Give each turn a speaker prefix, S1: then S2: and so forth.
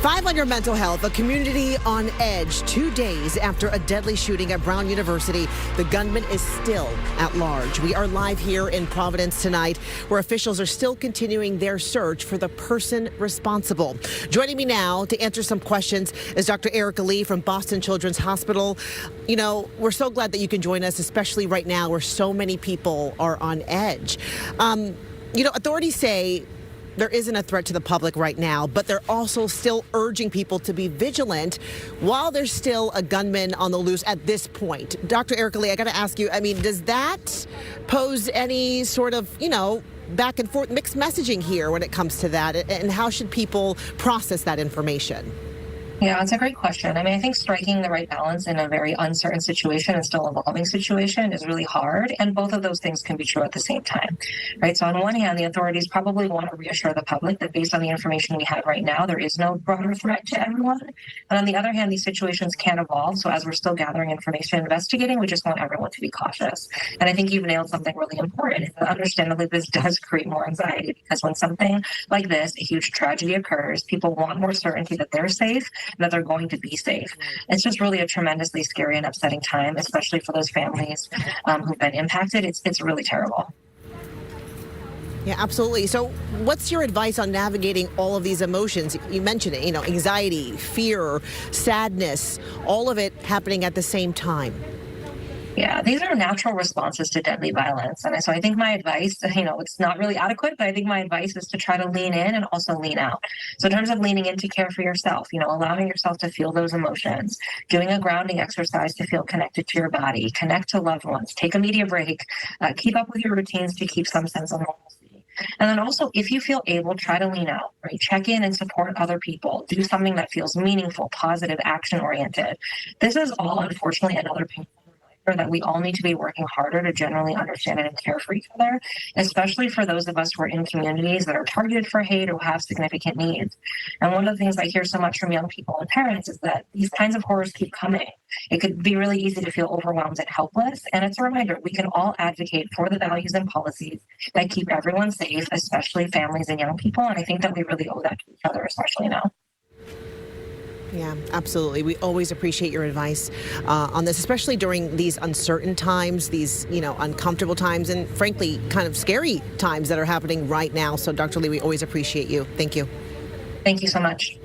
S1: 5 on your mental health, a community on edge 2 days after a deadly shooting at Brown University. The gunman is still at large. We are live here in Providence tonight, where officials are still continuing their search for the person responsible. Joining me now to answer some questions is Dr. Erica Lee from Boston Children's Hospital. You know, we're so glad that you can join us, especially right now where so many people are on edge. Authorities say there isn't a threat to the public right now, but they're also still urging people to be vigilant while there's still a gunman on the loose at this point. Dr. Erica Lee, I got to ask you, does that pose any sort of, back and forth mixed messaging here when it comes to that? And how should people process that information?
S2: Yeah, it's a great question. I think striking the right balance in a very uncertain situation and still evolving situation is really hard. And both of those things can be true at the same time, right? So on one hand, the authorities probably want to reassure the public that based on the information we have right now, there is no broader threat to everyone. And on the other hand, these situations can evolve. So as we're still gathering information, investigating, we just want everyone to be cautious. And I think you've nailed something really important. Understandably, this does create more anxiety because when something like this, a huge tragedy occurs, people want more certainty that they're safe, that they're going to be safe. It's just really a tremendously scary and upsetting time, especially for those families who've been impacted. It's really terrible.
S1: Yeah, absolutely. So what's your advice on navigating all of these emotions? You mentioned it, anxiety, fear, sadness, all of it happening at the same time.
S2: Yeah, these are natural responses to deadly violence. And so I think my advice, it's not really adequate, but I think my advice is to try to lean in and also lean out. So in terms of leaning in to care for yourself, allowing yourself to feel those emotions, doing a grounding exercise to feel connected to your body, connect to loved ones, take a media break, keep up with your routines to keep some sense of normalcy. And then also, if you feel able, try to lean out, right? Check in and support other people. Do something that feels meaningful, positive, action-oriented. This is all, unfortunately, another painful that we all need to be working harder to generally understand and care for each other, especially for those of us who are in communities that are targeted for hate or have significant needs. And one of the things I hear so much from young people and parents is that these kinds of horrors keep coming. It could be really easy to feel overwhelmed and helpless. And it's a reminder, we can all advocate for the values and policies that keep everyone safe, especially families and young people. And I think that we really owe that to each other, especially now.
S1: Yeah, absolutely. We always appreciate your advice on this, especially during these uncertain times, these, uncomfortable times, and frankly, kind of scary times that are happening right now. So, Dr. Lee, we always appreciate you. Thank you.
S2: Thank you so much.